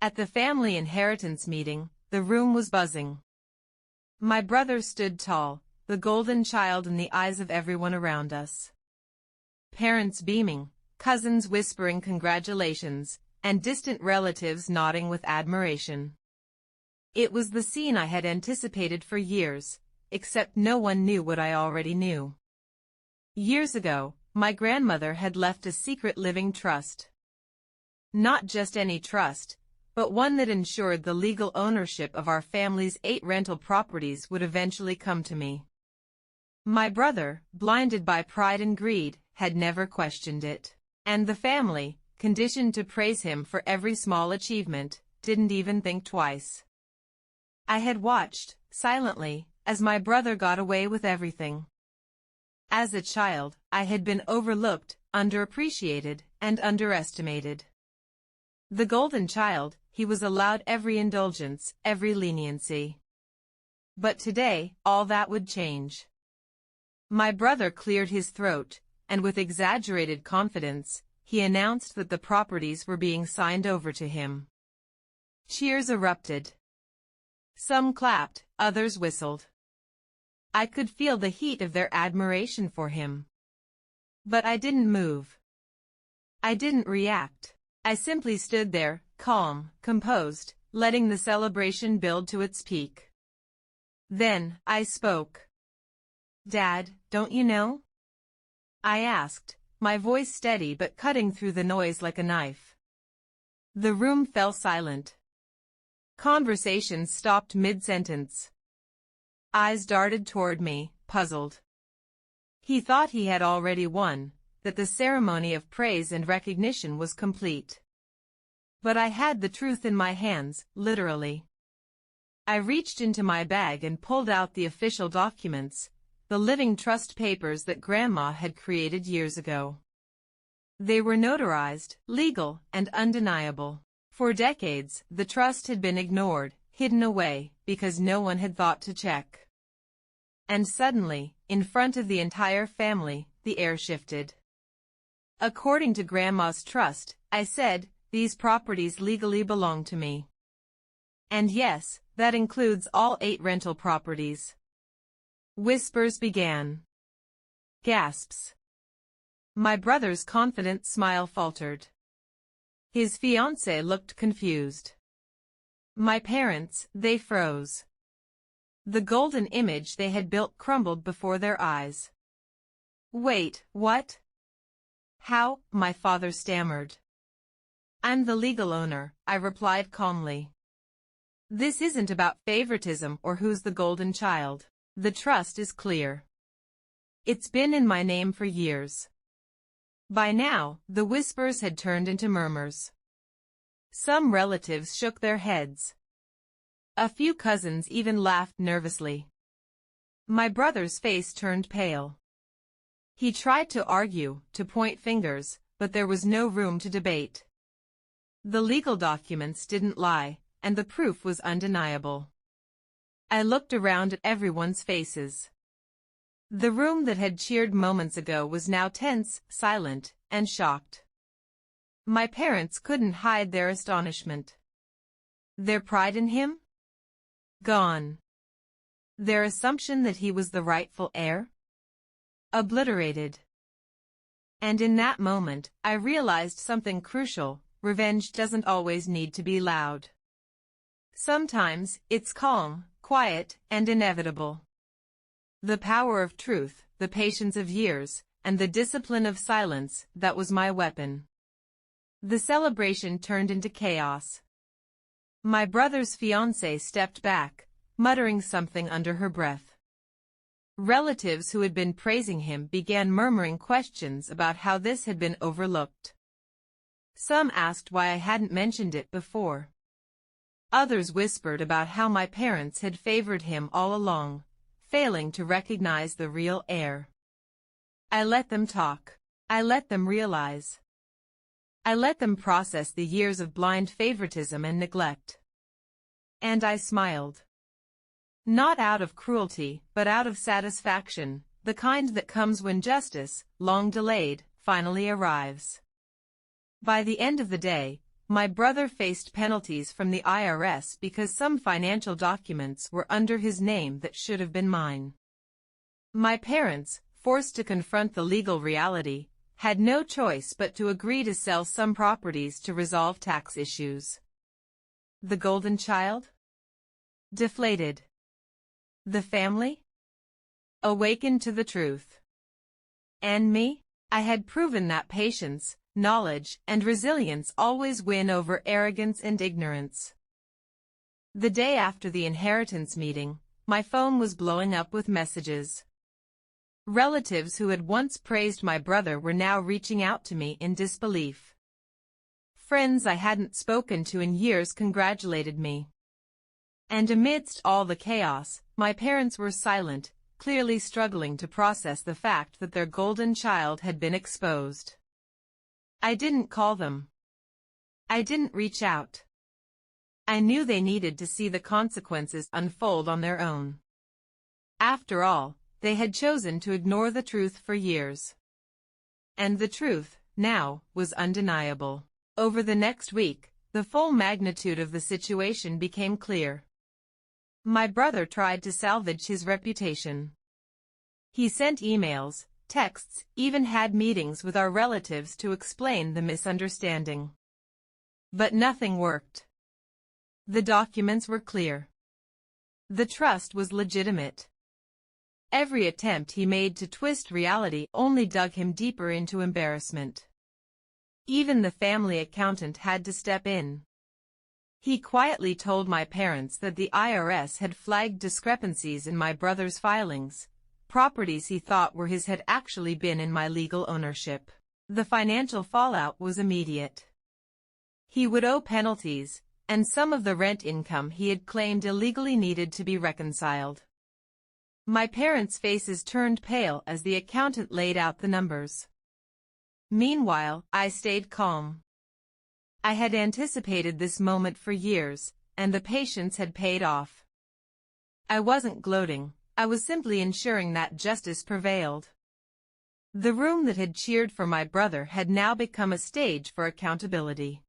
At the family inheritance meeting, the room was buzzing. My brother stood tall, the golden child in the eyes of everyone around us. Parents beaming, cousins whispering congratulations, and distant relatives nodding with admiration. It was the scene I had anticipated for years, except no one knew what I already knew. Years ago, my grandmother had left a secret living trust. Not just any trust, but one that ensured the legal ownership of our family's 8 rental properties would eventually come to me. My brother, blinded by pride and greed, had never questioned it. And the family, conditioned to praise him for every small achievement, didn't even think twice. I had watched, silently, as my brother got away with everything. As a child, I had been overlooked, underappreciated, and underestimated. The golden child, he was allowed every indulgence, every leniency. But today, all that would change. My brother cleared his throat, and with exaggerated confidence, he announced that the properties were being signed over to him. Cheers erupted. Some clapped, others whistled. I could feel the heat of their admiration for him. But I didn't move. I didn't react. I simply stood there, calm, composed, letting the celebration build to its peak. Then, I spoke. "Dad, don't you know?" I asked, my voice steady but cutting through the noise like a knife. The room fell silent. Conversations stopped mid-sentence. Eyes darted toward me, puzzled. He thought he had already won, that the ceremony of praise and recognition was complete. But I had the truth in my hands, literally. I reached into my bag and pulled out the official documents, the living trust papers that Grandma had created years ago. They were notarized, legal, and undeniable. For decades, the trust had been ignored, hidden away, because no one had thought to check. And suddenly, in front of the entire family, the air shifted. According to Grandma's trust, I said, these properties legally belong to me. And yes, that includes all 8 rental properties. Whispers began. Gasps. My brother's confident smile faltered. His fiancée looked confused. My parents, they froze. The golden image they had built crumbled before their eyes. "Wait, what?" "How?" my father stammered. "I'm the legal owner," I replied calmly. "This isn't about favoritism or who's the golden child. The trust is clear. It's been in my name for years." By now, the whispers had turned into murmurs. Some relatives shook their heads. A few cousins even laughed nervously. My brother's face turned pale. He tried to argue, to point fingers, but there was no room to debate. The legal documents didn't lie, and the proof was undeniable. I looked around at everyone's faces. The room that had cheered moments ago was now tense, silent, and shocked. My parents couldn't hide their astonishment. Their pride in him? Gone. Their assumption that he was the rightful heir? Obliterated. And in that moment, I realized something crucial: revenge doesn't always need to be loud. Sometimes, it's calm, quiet, and inevitable. The power of truth, the patience of years, and the discipline of silence, that was my weapon. The celebration turned into chaos. My brother's fiancée stepped back, muttering something under her breath. Relatives who had been praising him began murmuring questions about how this had been overlooked. Some asked why I hadn't mentioned it before. Others whispered about how my parents had favored him all along, failing to recognize the real heir. I let them talk. I let them realize. I let them process the years of blind favoritism and neglect. And I smiled. Not out of cruelty, but out of satisfaction, the kind that comes when justice, long delayed, finally arrives. By the end of the day, my brother faced penalties from the IRS because some financial documents were under his name that should have been mine. My parents, forced to confront the legal reality, had no choice but to agree to sell some properties to resolve tax issues. The golden child? Deflated. The family? Awakened to the truth. And me? I had proven that patience, knowledge, and resilience always win over arrogance and ignorance. The day after the inheritance meeting, my phone was blowing up with messages. Relatives who had once praised my brother were now reaching out to me in disbelief. Friends I hadn't spoken to in years congratulated me. And amidst all the chaos, my parents were silent, clearly struggling to process the fact that their golden child had been exposed. I didn't call them. I didn't reach out. I knew they needed to see the consequences unfold on their own. After all, they had chosen to ignore the truth for years. And the truth, now, was undeniable. Over the next week, the full magnitude of the situation became clear. My brother tried to salvage his reputation. He sent emails, texts, even had meetings with our relatives to explain the misunderstanding. But nothing worked. The documents were clear. The trust was legitimate. Every attempt he made to twist reality only dug him deeper into embarrassment. Even the family accountant had to step in. He quietly told my parents that the IRS had flagged discrepancies in my brother's filings. Properties he thought were his had actually been in my legal ownership. The financial fallout was immediate. He would owe penalties, and some of the rent income he had claimed illegally needed to be reconciled. My parents' faces turned pale as the accountant laid out the numbers. Meanwhile, I stayed calm. I had anticipated this moment for years, and the patience had paid off. I wasn't gloating, I was simply ensuring that justice prevailed. The room that had cheered for my brother had now become a stage for accountability.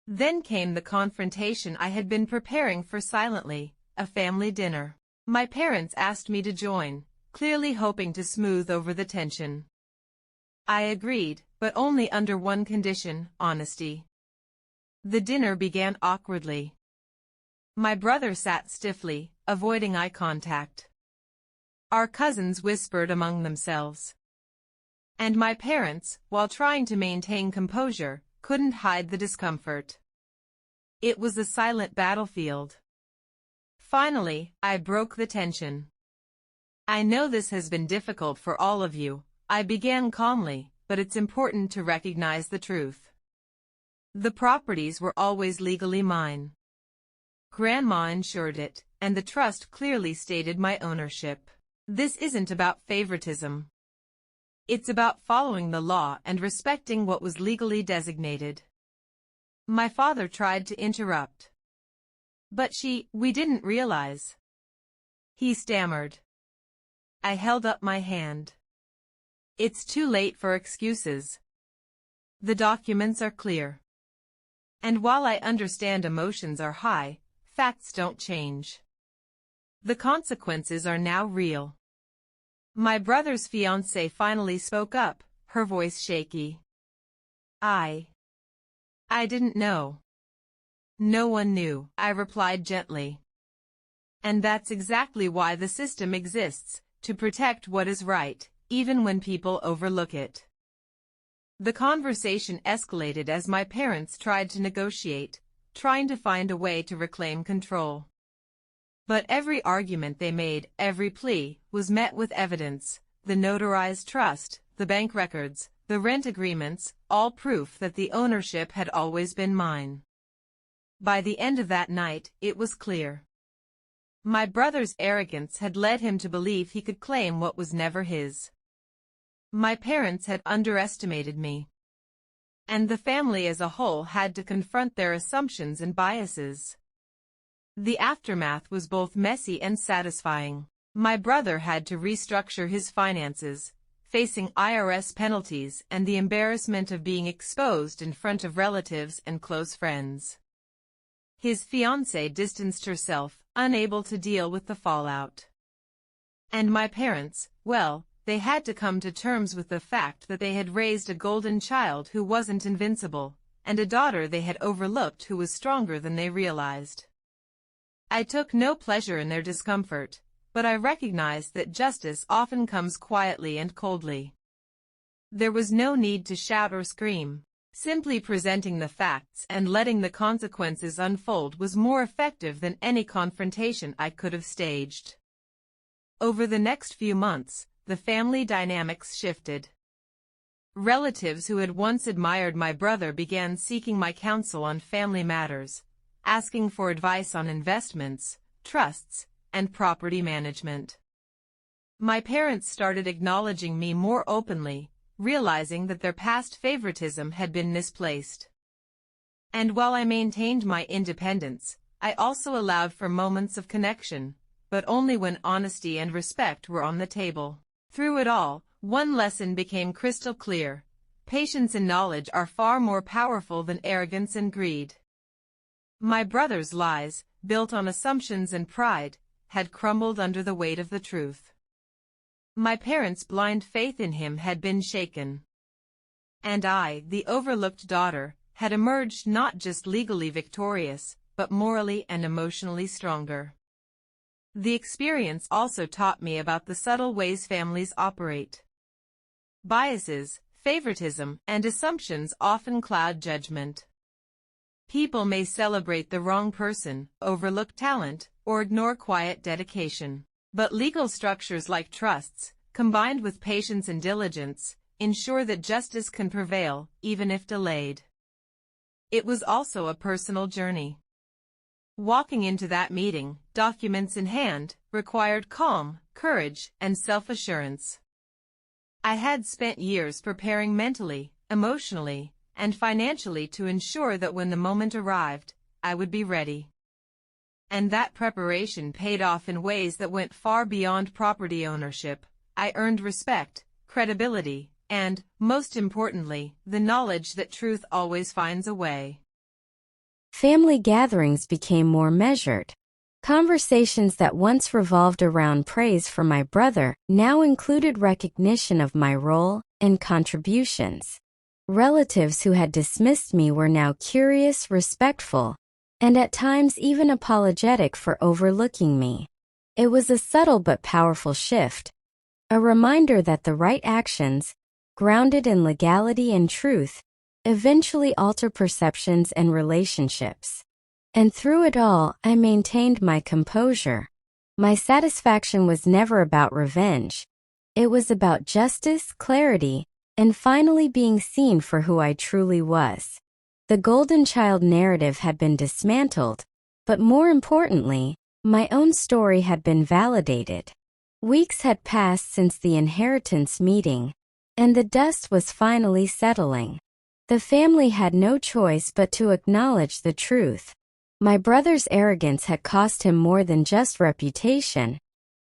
Then came the confrontation I had been preparing for silently, a family dinner. My parents asked me to join, clearly hoping to smooth over the tension. I agreed, but only under one condition: honesty. The dinner began awkwardly. My brother sat stiffly, avoiding eye contact. Our cousins whispered among themselves. And my parents, while trying to maintain composure, couldn't hide the discomfort. It was a silent battlefield. Finally, I broke the tension. I know this has been difficult for all of you, I began calmly, but it's important to recognize the truth. The properties were always legally mine. Grandma insured it, and the trust clearly stated my ownership. This isn't about favoritism. It's about following the law and respecting what was legally designated. My father tried to interrupt. But we didn't realize. He stammered. I held up my hand. It's too late for excuses. The documents are clear. And while I understand emotions are high, facts don't change. The consequences are now real. My brother's fiancée finally spoke up, her voice shaky. I didn't know. No one knew, I replied gently. And that's exactly why the system exists, to protect what is right, even when people overlook it. The conversation escalated as my parents tried to negotiate, trying to find a way to reclaim control. But every argument they made, every plea, was met with evidence: the notarized trust, the bank records, the rent agreements, all proof that the ownership had always been mine. By the end of that night, it was clear. My brother's arrogance had led him to believe he could claim what was never his. My parents had underestimated me. And the family as a whole had to confront their assumptions and biases. The aftermath was both messy and satisfying. My brother had to restructure his finances, facing IRS penalties and the embarrassment of being exposed in front of relatives and close friends. His fiancée distanced herself, unable to deal with the fallout. And my parents, well, they had to come to terms with the fact that they had raised a golden child who wasn't invincible, and a daughter they had overlooked who was stronger than they realized. I took no pleasure in their discomfort, but I recognized that justice often comes quietly and coldly. There was no need to shout or scream. Simply presenting the facts and letting the consequences unfold was more effective than any confrontation I could have staged. Over the next few months, the family dynamics shifted. Relatives who had once admired my brother began seeking my counsel on family matters, asking for advice on investments, trusts, and property management. My parents started acknowledging me more openly, realizing that their past favoritism had been misplaced. And while I maintained my independence, I also allowed for moments of connection, but only when honesty and respect were on the table. Through it all, one lesson became crystal clear: patience and knowledge are far more powerful than arrogance and greed. My brother's lies, built on assumptions and pride, had crumbled under the weight of the truth. My parents' blind faith in him had been shaken. And I, the overlooked daughter, had emerged not just legally victorious, but morally and emotionally stronger. The experience also taught me about the subtle ways families operate. Biases, favoritism, and assumptions often cloud judgment. People may celebrate the wrong person, overlook talent, or ignore quiet dedication. But legal structures like trusts, combined with patience and diligence, ensure that justice can prevail, even if delayed. It was also a personal journey. Walking into that meeting, documents in hand, required calm, courage, and self-assurance. I had spent years preparing mentally, emotionally, and financially to ensure that when the moment arrived, I would be ready. And that preparation paid off in ways that went far beyond property ownership. I earned respect, credibility, and, most importantly, the knowledge that truth always finds a way. Family gatherings became more measured. Conversations that once revolved around praise for my brother now included recognition of my role and contributions. Relatives who had dismissed me were now curious, respectful, and at times even apologetic for overlooking me. It was a subtle but powerful shift, a reminder that the right actions, grounded in legality and truth, eventually alter perceptions and relationships. And through it all, I maintained my composure. My satisfaction was never about revenge. It was about justice, clarity, and finally being seen for who I truly was. The golden child narrative had been dismantled, but more importantly, my own story had been validated. Weeks had passed since the inheritance meeting, and the dust was finally settling. The family had no choice but to acknowledge the truth. My brother's arrogance had cost him more than just reputation.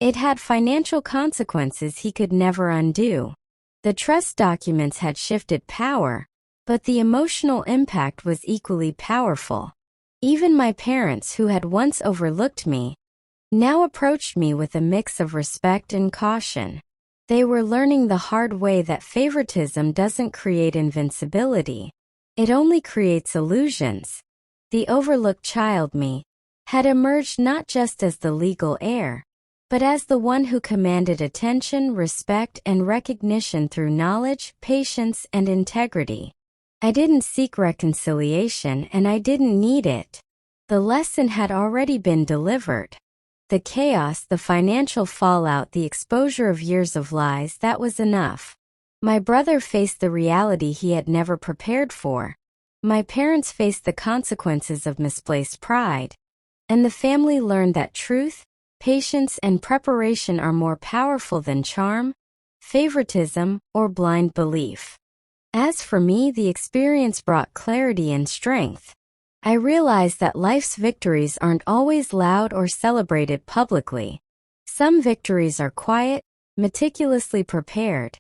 It had financial consequences he could never undo. The trust documents had shifted power, but the emotional impact was equally powerful. Even my parents, who had once overlooked me, now approached me with a mix of respect and caution. They were learning the hard way that favoritism doesn't create invincibility. It only creates illusions. The overlooked child me had emerged not just as the legal heir, but as the one who commanded attention, respect, and recognition through knowledge, patience, and integrity. I didn't seek reconciliation, and I didn't need it. The lesson had already been delivered. The chaos, the financial fallout, the exposure of years of lies, that was enough. My brother faced the reality he had never prepared for. My parents faced the consequences of misplaced pride. And the family learned that truth, patience, and preparation are more powerful than charm, favoritism, or blind belief. As for me, the experience brought clarity and strength. I realized that life's victories aren't always loud or celebrated publicly. Some victories are quiet, meticulously prepared,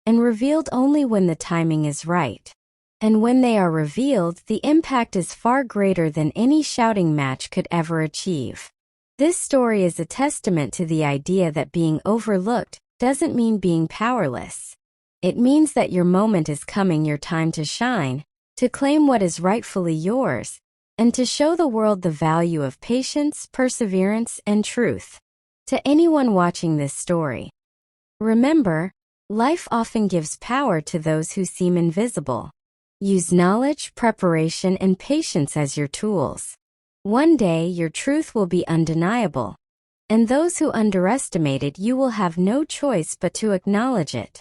and revealed only when the timing is right. And when they are revealed, the impact is far greater than any shouting match could ever achieve. This story is a testament to the idea that being overlooked doesn't mean being powerless. It means that your moment is coming, your time to shine, to claim what is rightfully yours, and to show the world the value of patience, perseverance, and truth. To anyone watching this story, remember, life often gives power to those who seem invisible. Use knowledge, preparation, and patience as your tools. One day your truth will be undeniable, and those who underestimated you will have no choice but to acknowledge it.